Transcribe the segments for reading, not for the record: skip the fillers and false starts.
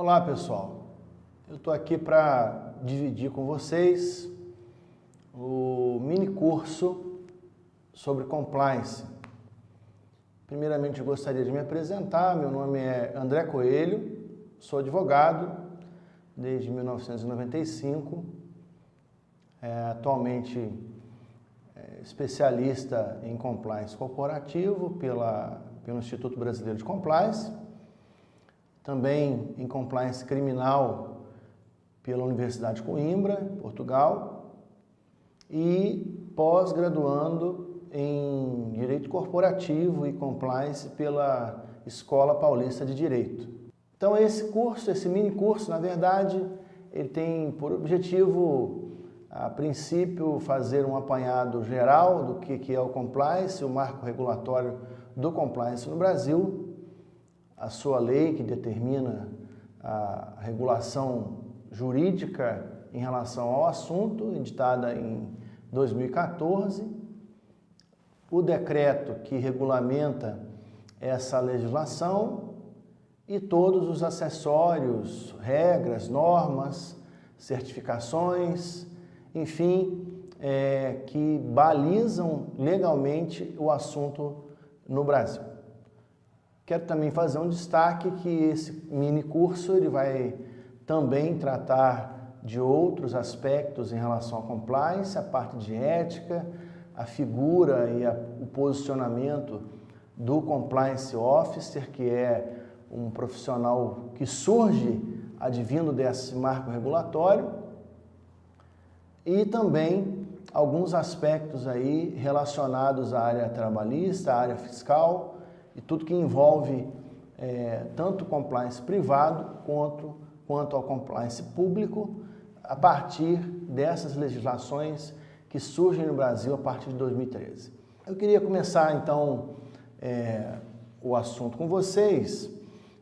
Olá pessoal, eu estou aqui para dividir com vocês o mini curso sobre compliance. Primeiramente eu gostaria de me apresentar, meu nome é André Coelho, sou advogado desde 1995, atualmente especialista em compliance corporativo pelo Instituto Brasileiro de Compliance, também em compliance criminal pela Universidade de Coimbra, Portugal, e pós-graduando em Direito Corporativo e Compliance pela Escola Paulista de Direito. Então esse curso, esse mini curso, na verdade, ele tem por objetivo, a princípio, fazer um apanhado geral do que é o compliance, o marco regulatório do compliance no Brasil, a sua lei que determina a regulação jurídica em relação ao assunto, editada em 2014, o decreto que regulamenta essa legislação e todos os acessórios, regras, normas, certificações, enfim, que balizam legalmente o assunto no Brasil. Quero também fazer um destaque que esse mini curso ele vai também tratar de outros aspectos em relação à compliance, a parte de ética, a figura e o posicionamento do Compliance Officer, que é um profissional que surge advindo desse marco regulatório, e também alguns aspectos aí relacionados à área trabalhista, à área fiscal, e tudo que envolve tanto o compliance privado quanto ao compliance público, a partir dessas legislações que surgem no Brasil a partir de 2013. Eu queria começar, então, o assunto com vocês,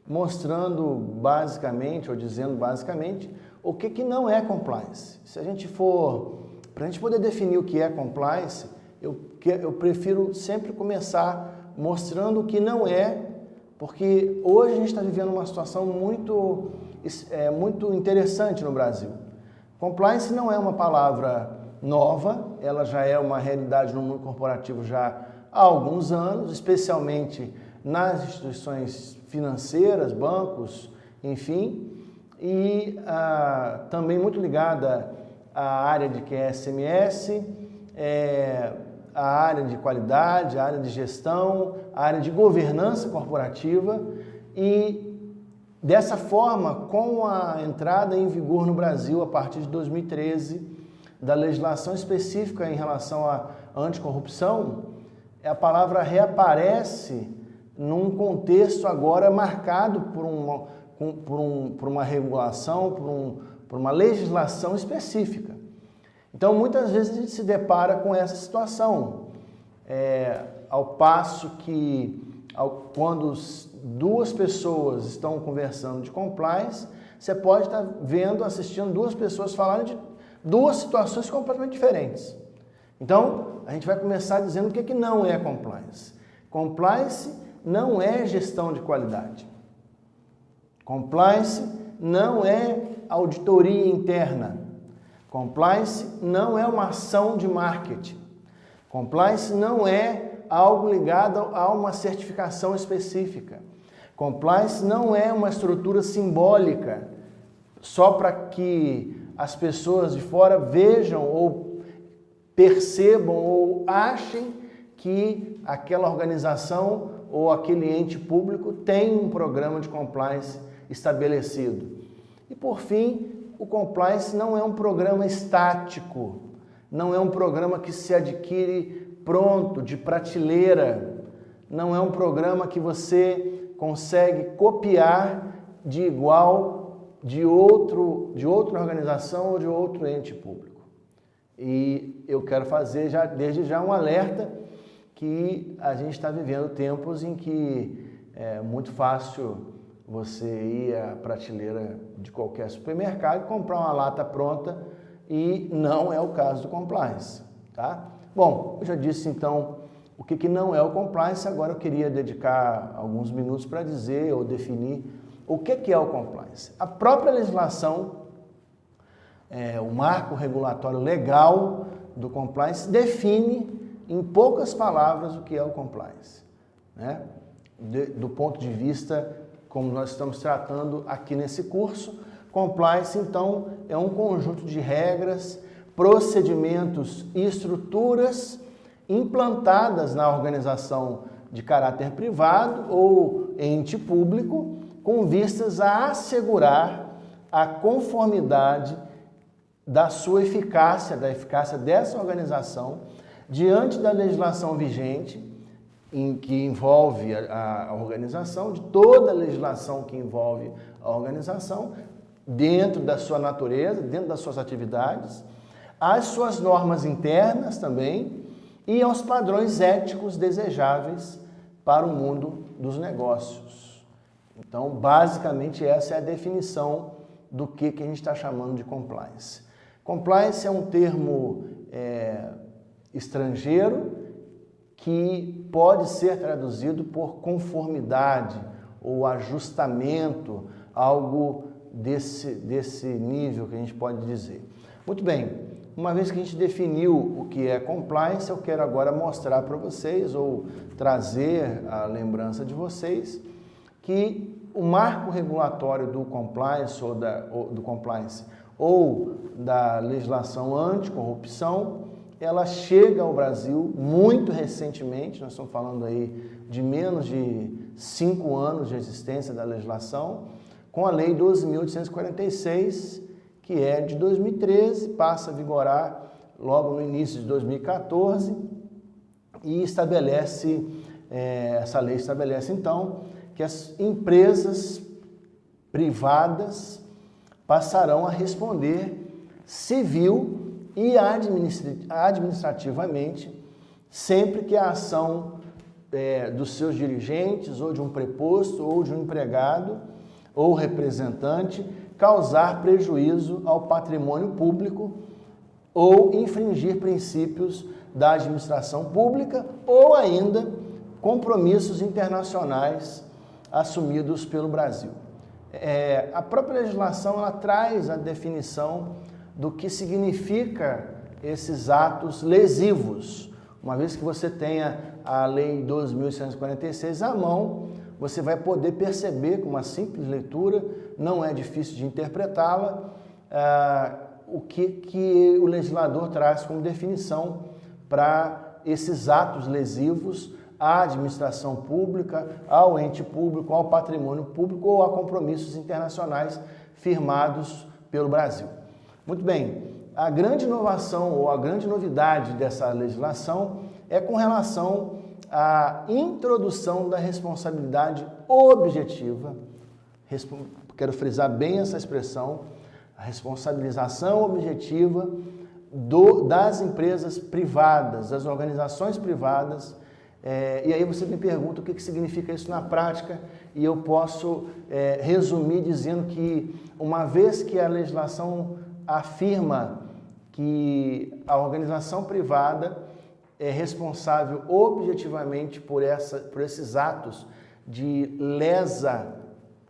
mostrando basicamente, ou dizendo basicamente, o que não é compliance. Se a gente for, para a gente poder definir o que é compliance, eu prefiro sempre começar mostrando o que não é, porque hoje a gente está vivendo uma situação muito interessante no Brasil. Compliance não é uma palavra nova, ela já é uma realidade no mundo corporativo já há alguns anos, especialmente nas instituições financeiras, bancos, enfim, e também muito ligada à área de QSMS, a área de qualidade, a área de gestão, a área de governança corporativa, e dessa forma, com a entrada em vigor no Brasil a partir de 2013 da legislação específica em relação à anticorrupção, a palavra reaparece num contexto agora marcado por uma regulação, por uma legislação específica. Então, muitas vezes a gente se depara com essa situação, ao passo que, quando duas pessoas estão conversando de compliance, você pode estar assistindo duas pessoas falarem de duas situações completamente diferentes. Então, a gente vai começar dizendo o que não é compliance. Compliance não é gestão de qualidade. Compliance não é auditoria interna. Compliance não é uma ação de marketing. Compliance não é algo ligado a uma certificação específica. Compliance não é uma estrutura simbólica só para que as pessoas de fora vejam ou percebam ou achem que aquela organização ou aquele ente público tem um programa de compliance estabelecido. E por fim, o compliance não é um programa estático, não é um programa que se adquire pronto, de prateleira, não é um programa que você consegue copiar de igual de outra organização ou de outro ente público. E eu quero fazer desde já um alerta que a gente está vivendo tempos em que é muito fácil você ir à prateleira de qualquer supermercado e comprar uma lata pronta, e não é o caso do compliance, tá? Bom, eu já disse então o que não é o compliance, agora eu queria dedicar alguns minutos para dizer ou definir o que é o compliance? A própria legislação, o marco regulatório legal do compliance define em poucas palavras o que é o compliance, né? Do ponto de vista como nós estamos tratando aqui nesse curso, compliance então é um conjunto de regras, procedimentos e estruturas implantadas na organização de caráter privado ou ente público com vistas a assegurar a conformidade da sua eficácia, da eficácia dessa organização diante da legislação vigente que envolve a organização, de toda a legislação que envolve a organização, dentro da sua natureza, dentro das suas atividades, as suas normas internas também e aos padrões éticos desejáveis para o mundo dos negócios. Então, basicamente, essa é a definição do que a gente está chamando de compliance. Compliance é um termo estrangeiro que pode ser traduzido por conformidade ou ajustamento, algo desse nível que a gente pode dizer. Muito bem, uma vez que a gente definiu o que é compliance, eu quero agora mostrar para vocês ou trazer a lembrança de vocês que o marco regulatório do compliance ou da legislação anticorrupção, ela chega ao Brasil muito recentemente, nós estamos falando aí de menos de 5 anos de existência da legislação, com a Lei 12.846, que é de 2013, passa a vigorar logo no início de 2014 e essa lei estabelece então que as empresas privadas passarão a responder civil e administrativamente sempre que a ação dos seus dirigentes ou de um preposto ou de um empregado ou representante causar prejuízo ao patrimônio público ou infringir princípios da administração pública ou ainda compromissos internacionais assumidos pelo Brasil. A própria legislação ela traz a definição do que significa esses atos lesivos. Uma vez que você tenha a Lei 12.846 à mão, você vai poder perceber com uma simples leitura, não é difícil de interpretá-la, o que o legislador traz como definição para esses atos lesivos à administração pública, ao ente público, ao patrimônio público ou a compromissos internacionais firmados pelo Brasil. Muito bem, a grande inovação ou a grande novidade dessa legislação é com relação à introdução da responsabilidade objetiva, quero frisar bem essa expressão, a responsabilização objetiva das empresas privadas, das organizações privadas. E aí você me pergunta o que significa isso na prática e eu posso resumir dizendo que uma vez que a legislação afirma que a organização privada é responsável objetivamente por esses atos de lesa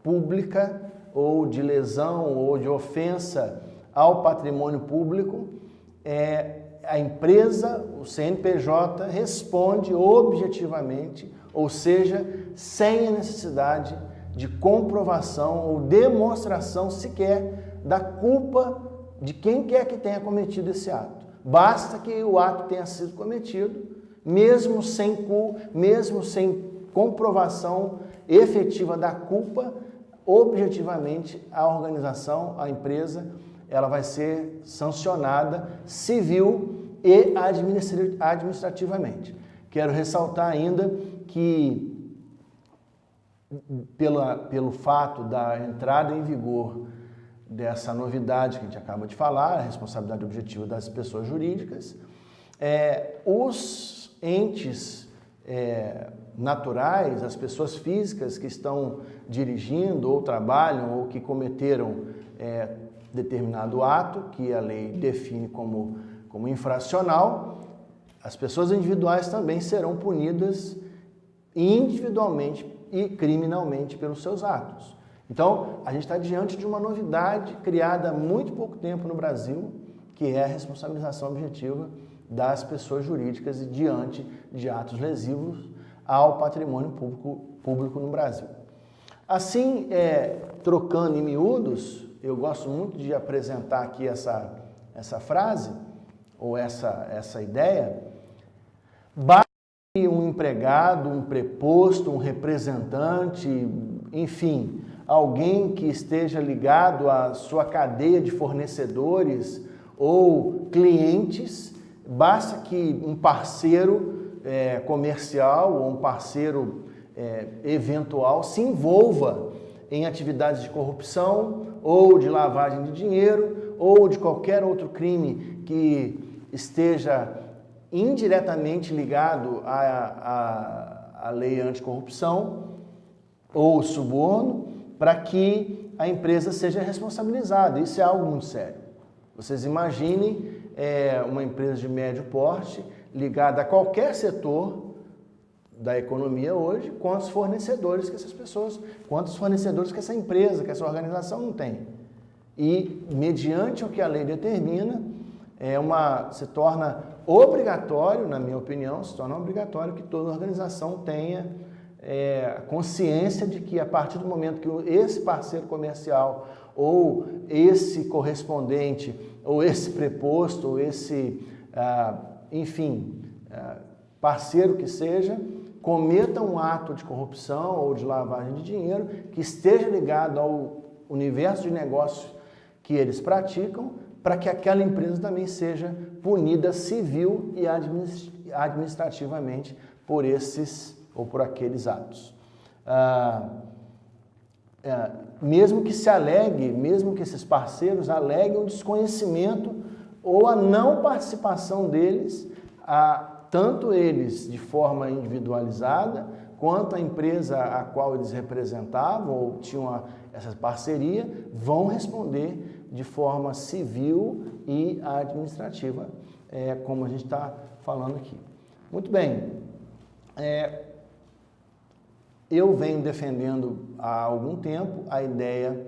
pública ou de lesão ou de ofensa ao patrimônio público, a empresa, o CNPJ, responde objetivamente, ou seja, sem a necessidade de comprovação ou demonstração sequer da culpa de quem quer que tenha cometido esse ato. Basta que o ato tenha sido cometido, mesmo sem comprovação efetiva da culpa, objetivamente a organização, a empresa, ela vai ser sancionada civil e administrativamente. Quero ressaltar ainda que, pelo fato da entrada em vigor dessa novidade que a gente acaba de falar, a responsabilidade objetiva das pessoas jurídicas, os entes naturais, as pessoas físicas que estão dirigindo ou trabalham ou que cometeram determinado ato, que a lei define como infracional, as pessoas individuais também serão punidas individualmente e criminalmente pelos seus atos. Então, a gente está diante de uma novidade criada há muito pouco tempo no Brasil, que é a responsabilização objetiva das pessoas jurídicas diante de atos lesivos ao patrimônio público no Brasil. Assim, trocando em miúdos, eu gosto muito de apresentar aqui essa frase, ou essa ideia. Basta um empregado, um preposto, um representante, enfim, alguém que esteja ligado à sua cadeia de fornecedores ou clientes, basta que um parceiro comercial ou um parceiro eventual se envolva em atividades de corrupção ou de lavagem de dinheiro ou de qualquer outro crime que esteja indiretamente ligado à lei anticorrupção ou suborno, para que a empresa seja responsabilizada. Isso é algo muito sério. Vocês imaginem uma empresa de médio porte ligada a qualquer setor da economia hoje, quantos fornecedores que essas pessoas, quantos fornecedores que essa empresa, que essa organização não tem. E, mediante o que a lei determina, se torna obrigatório, na minha opinião, se torna obrigatório que toda organização tenha consciência de que a partir do momento que esse parceiro comercial ou esse correspondente ou esse preposto ou esse, parceiro que seja, cometa um ato de corrupção ou de lavagem de dinheiro que esteja ligado ao universo de negócios que eles praticam, para que aquela empresa também seja punida civil e administrativamente por esses ou por aqueles atos. Mesmo que se alegue, mesmo que esses parceiros aleguem um desconhecimento ou a não participação deles, tanto eles de forma individualizada, quanto a empresa a qual eles representavam ou tinham essa parceria, vão responder de forma civil e administrativa, como a gente está falando aqui. Muito bem, eu venho defendendo há algum tempo a ideia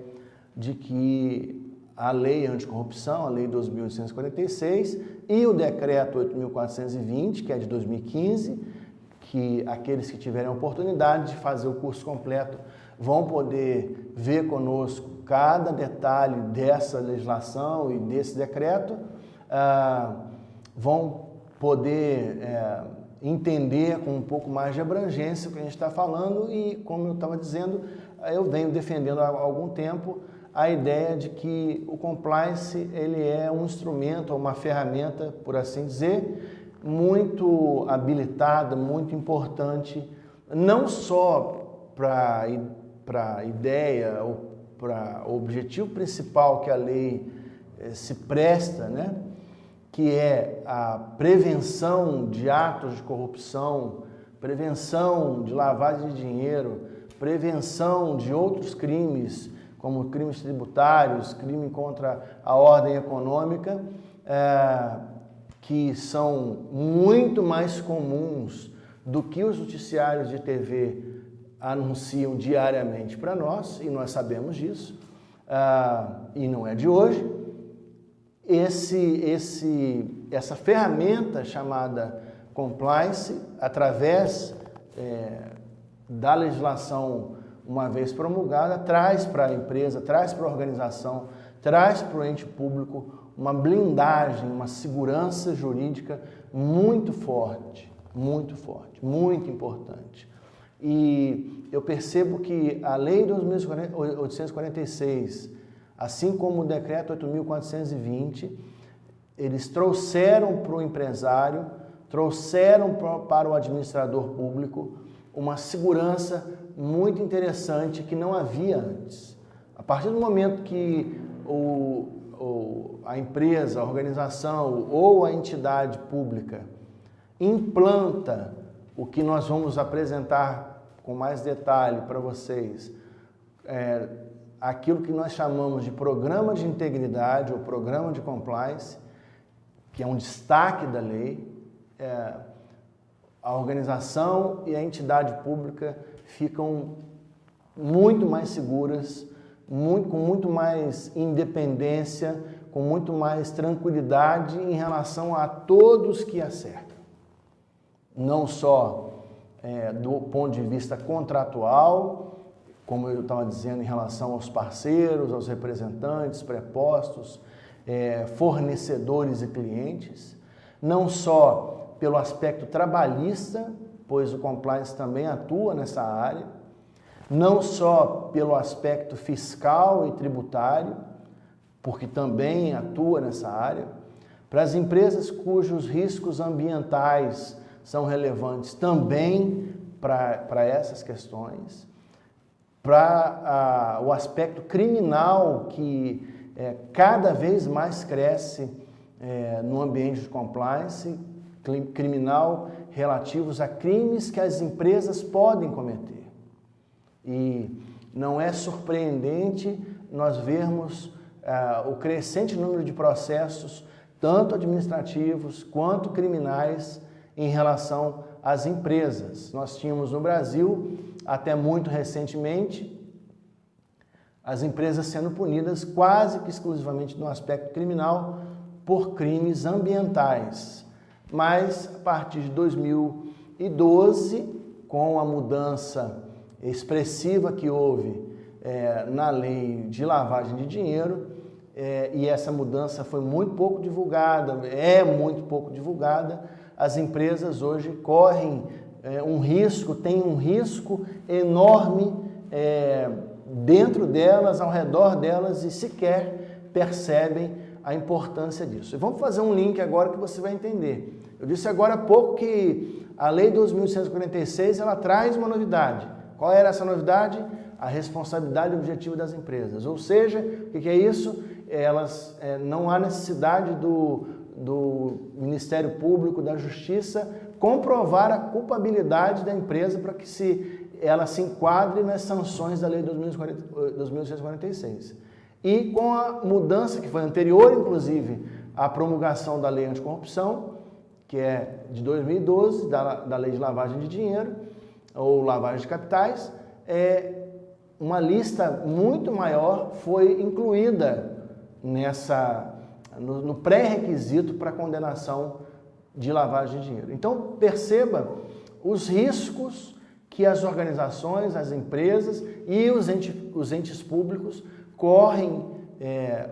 de que a lei anticorrupção, a lei 2.846 e o decreto 8.420, que é de 2015, que aqueles que tiverem a oportunidade de fazer o curso completo vão poder ver conosco cada detalhe dessa legislação e desse decreto, vão poder entender com um pouco mais de abrangência o que a gente está falando e, como eu estava dizendo, eu venho defendendo há algum tempo a ideia de que o compliance ele é um instrumento, uma ferramenta, por assim dizer, muito habilitada, muito importante, não só para a ideia ou para o objetivo principal que a lei se presta, né? Que é a prevenção de atos de corrupção, prevenção de lavagem de dinheiro, prevenção de outros crimes, como crimes tributários, crime contra a ordem econômica, que são muito mais comuns do que os noticiários de TV anunciam diariamente para nós, e nós sabemos disso, e não é de hoje. Essa ferramenta chamada compliance, através da legislação uma vez promulgada, traz para a empresa, traz para a organização, traz para o ente público uma blindagem, uma segurança jurídica muito forte, muito importante. E eu percebo que a Lei 2.846, assim como o Decreto 8.420, eles trouxeram para o empresário, trouxeram para o administrador público uma segurança muito interessante que não havia antes. A partir do momento que a empresa, a organização ou a entidade pública implanta o que nós vamos apresentar com mais detalhe para vocês, aquilo que nós chamamos de programa de integridade ou programa de compliance, que é um destaque da lei, a organização e a entidade pública ficam muito mais seguras, com muito mais independência, com muito mais tranquilidade em relação a todos que a cercam. Não só do ponto de vista contratual, como eu estava dizendo, em relação aos parceiros, aos representantes, prepostos, fornecedores e clientes, não só pelo aspecto trabalhista, pois o compliance também atua nessa área, não só pelo aspecto fiscal e tributário, porque também atua nessa área, para as empresas cujos riscos ambientais são relevantes também para essas questões, para o aspecto criminal que cada vez mais cresce no ambiente de compliance, criminal relativos a crimes que as empresas podem cometer. E não é surpreendente nós vermos o crescente número de processos, tanto administrativos quanto criminais, em relação às empresas. Nós tínhamos no Brasil, até muito recentemente, as empresas sendo punidas quase que exclusivamente no aspecto criminal por crimes ambientais. Mas, a partir de 2012, com a mudança expressiva que houve na lei de lavagem de dinheiro, e essa mudança foi muito pouco divulgada, muito pouco divulgada, as empresas hoje correm têm um risco enorme dentro delas, ao redor delas, e sequer percebem a importância disso. E vamos fazer um link agora que você vai entender. Eu disse agora há pouco que a Lei 2.146 ela traz uma novidade. Qual era essa novidade? A responsabilidade objetiva das empresas. Ou seja, o que é isso? Não há necessidade do Ministério Público, da Justiça, comprovar a culpabilidade da empresa para que ela se enquadre nas sanções da Lei 2.146. E com a mudança que foi anterior, inclusive, à promulgação da Lei Anticorrupção, que é de 2012, da Lei de Lavagem de Dinheiro, ou lavagem de capitais, uma lista muito maior foi incluída no pré-requisito para condenação de lavagem de dinheiro. Então, perceba os riscos que as organizações, as empresas e os entes públicos correm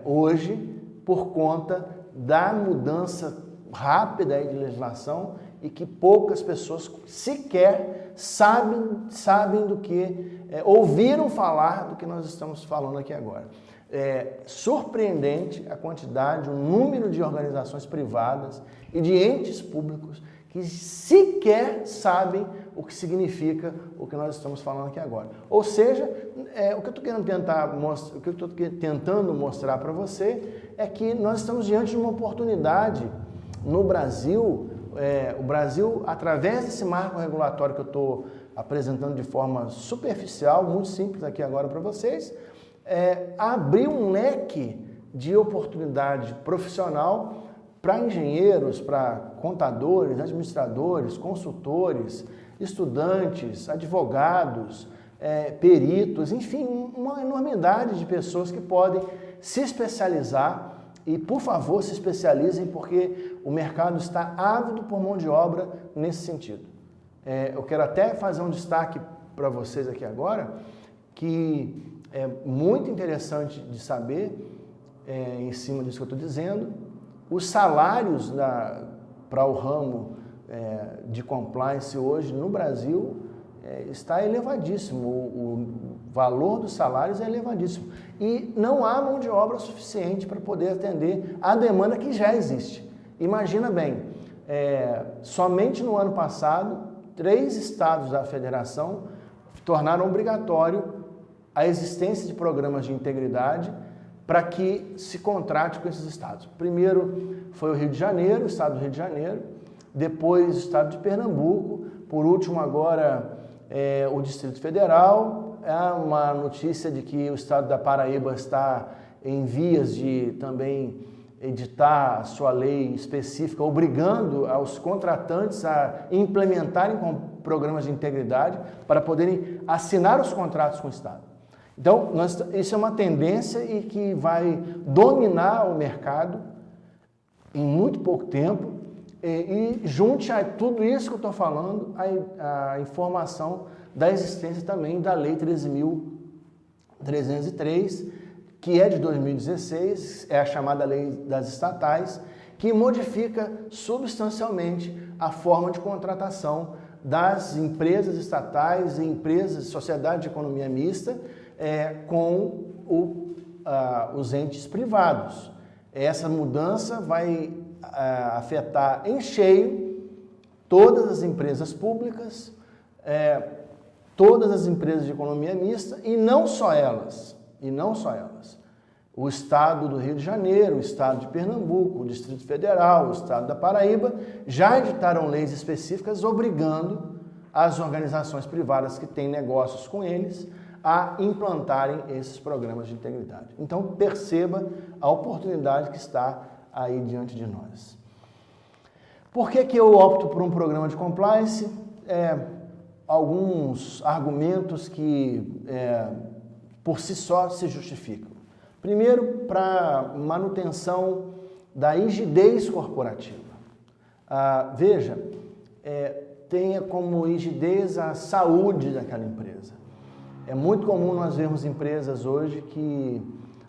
hoje por conta da mudança rápida de legislação e que poucas pessoas sequer sabem do que, ouviram falar do que nós estamos falando aqui agora. É surpreendente a quantidade, o número de organizações privadas e de entes públicos que sequer sabem o que significa o que nós estamos falando aqui agora. Ou seja, o que eu estou tentando mostrar para você é que nós estamos diante de uma oportunidade no Brasil. O Brasil, através desse marco regulatório que eu estou apresentando de forma superficial, muito simples aqui agora para vocês, abriu um leque de oportunidade profissional para engenheiros, para contadores, administradores, consultores, estudantes, advogados, peritos, enfim, uma enormidade de pessoas que podem se especializar. E, por favor, se especializem, porque o mercado está ávido por mão de obra nesse sentido. Eu quero até fazer um destaque para vocês aqui agora, que é muito interessante de saber, em cima disso que eu estou dizendo, os salários para o ramo de compliance hoje no Brasil está elevadíssimo, o valor dos salários é elevadíssimo e não há mão de obra suficiente para poder atender a demanda que já existe. Imagina bem, somente no ano passado, 3 estados da federação tornaram obrigatório a existência de programas de integridade para que se contrate com esses estados. Primeiro foi o Rio de Janeiro, o estado do Rio de Janeiro, depois o estado de Pernambuco, por último agora o Distrito Federal. Há uma notícia de que o estado da Paraíba está em vias de também editar a sua lei específica, obrigando aos contratantes a implementarem programas de integridade para poderem assinar os contratos com o Estado. Então, isso é uma tendência e que vai dominar o mercado em muito pouco tempo e junte a tudo isso que eu estou falando a informação da existência também da Lei 13.303, que é de 2016, é a chamada Lei das Estatais, que modifica substancialmente a forma de contratação das empresas estatais e empresas de sociedade de economia mista com os entes privados. Essa mudança vai afetar em cheio todas as empresas públicas, todas as empresas de economia mista e não só elas. O Estado do Rio de Janeiro, o Estado de Pernambuco, o Distrito Federal, o Estado da Paraíba já editaram leis específicas obrigando as organizações privadas que têm negócios com eles a implantarem esses programas de integridade. Então, perceba a oportunidade que está aí diante de nós. Por que eu opto por um programa de compliance? Alguns argumentos que por si só se justificam. Primeiro, para manutenção da rigidez corporativa. Veja, tenha como rigidez a saúde daquela empresa. É muito comum nós vermos empresas hoje que,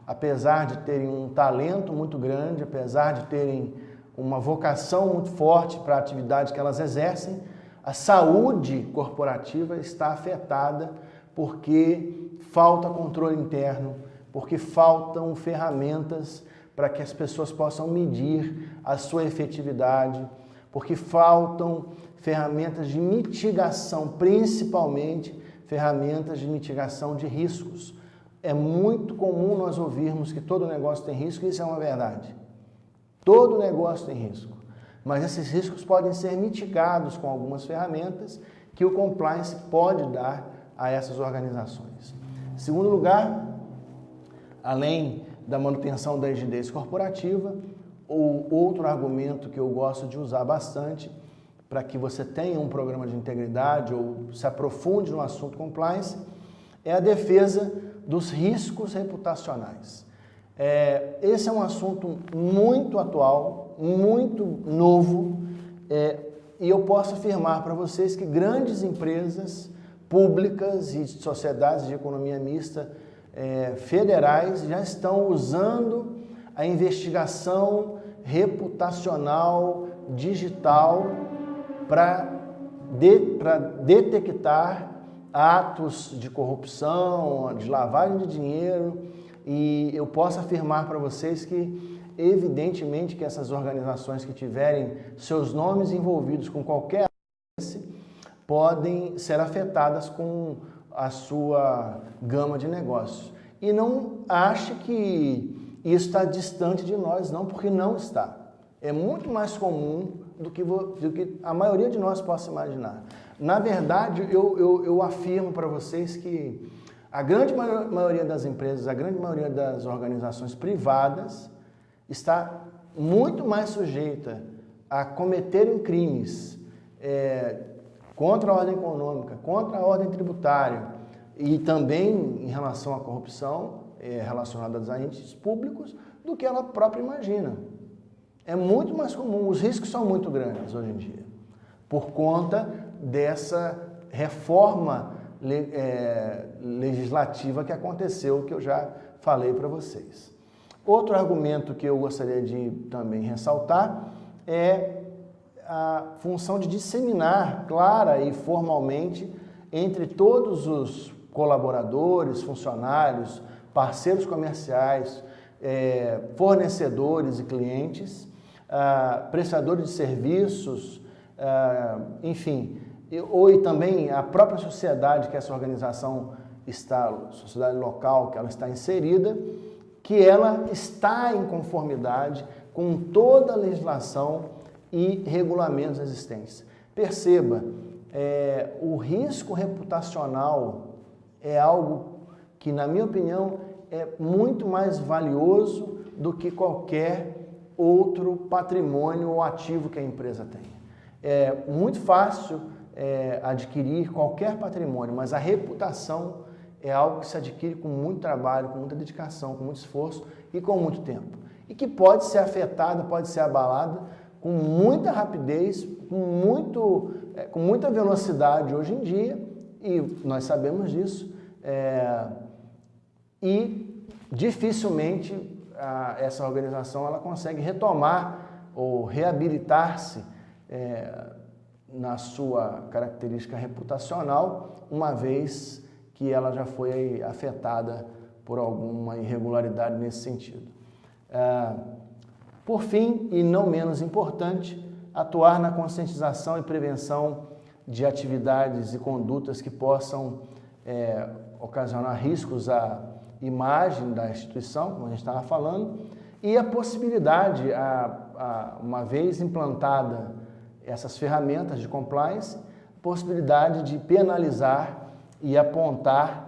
apesar de terem um talento muito grande, apesar de terem uma vocação muito forte para a atividade que elas exercem, a saúde corporativa está afetada porque falta controle interno, porque faltam ferramentas para que as pessoas possam medir a sua efetividade, porque faltam ferramentas de mitigação, principalmente ferramentas de mitigação de riscos. É muito comum nós ouvirmos que todo negócio tem risco, e isso é uma verdade. Todo negócio tem risco, mas esses riscos podem ser mitigados com algumas ferramentas que o compliance pode dar a essas organizações. Em segundo lugar, além da manutenção da rigidez corporativa, o outro argumento que eu gosto de usar bastante para que você tenha um programa de integridade ou se aprofunde no assunto compliance é a defesa dos riscos reputacionais. Esse é um assunto muito atual, muito novo, e eu posso afirmar para vocês que grandes empresas públicas e sociedades de economia mista federais já estão usando a investigação reputacional digital para detectar atos de corrupção, de lavagem de dinheiro, e eu posso afirmar para vocês que, evidentemente, que essas organizações que tiverem seus nomes envolvidos com qualquer podem ser afetadas com a sua gama de negócios. E não ache que isso está distante de nós, não, porque não está. É muito mais comum do que a maioria de nós possa imaginar. Na verdade, eu afirmo para vocês que a grande maioria das empresas, a grande maioria das organizações privadas está muito mais sujeita a cometerem crimes contra a ordem econômica, contra a ordem tributária e também em relação à corrupção relacionada a entes públicos do que ela própria imagina. É muito mais comum, os riscos são muito grandes hoje em dia, por conta dessa reforma legislativa que aconteceu, que eu já falei para vocês. Outro argumento que eu gostaria de também ressaltar é a função de disseminar clara e formalmente entre todos os colaboradores, funcionários, parceiros comerciais, fornecedores e clientes, prestadores de serviços, enfim, ou também a própria sociedade que essa organização está, sociedade local que ela está inserida, que ela está em conformidade com toda a legislação e regulamentos existentes. Perceba, o risco reputacional é algo que, na minha opinião, é muito mais valioso do que qualquer outro patrimônio ou ativo que a empresa tenha. É muito fácil adquirir qualquer patrimônio, mas a reputação é algo que se adquire com muito trabalho, com muita dedicação, com muito esforço e com muito tempo. E que pode ser afetada, pode ser abalada com muita rapidez, com muita velocidade hoje em dia, e nós sabemos disso, e dificilmente essa organização ela consegue retomar ou reabilitar-se na sua característica reputacional, uma vez que ela já foi afetada por alguma irregularidade nesse sentido. Por fim, e não menos importante, atuar na conscientização e prevenção de atividades e condutas que possam ocasionar riscos à imagem da instituição, como a gente estava falando, e a possibilidade, uma vez implantada essas ferramentas de compliance, possibilidade de penalizar e apontar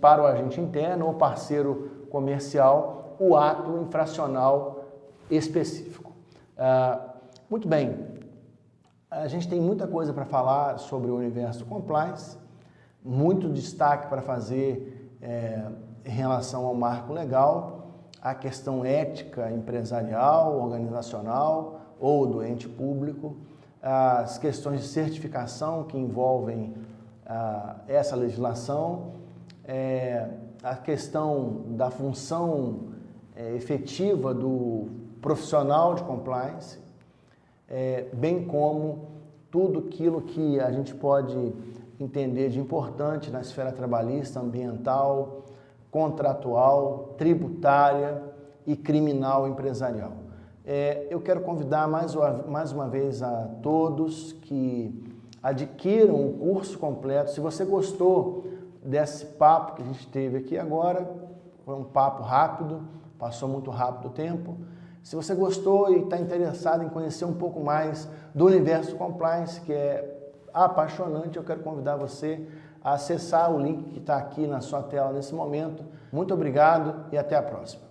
para o agente interno ou parceiro comercial o ato infracional específico. Muito bem, a gente tem muita coisa para falar sobre o universo compliance, muito destaque para fazer em relação ao marco legal, a questão ética empresarial, organizacional ou do ente público, as questões de certificação que envolvem essa legislação, a questão da função efetiva do profissional de compliance, bem como tudo aquilo que a gente pode entender de importante na esfera trabalhista, ambiental, contratual, tributária e criminal empresarial. Eu quero convidar mais uma vez a todos que adquiram o curso completo. Se você gostou desse papo que a gente teve aqui agora, foi um papo rápido, passou muito rápido o tempo. Se você gostou e está interessado em conhecer um pouco mais do universo compliance, que é apaixonante, eu quero convidar você a acessar o link que está aqui na sua tela nesse momento. Muito obrigado e até a próxima.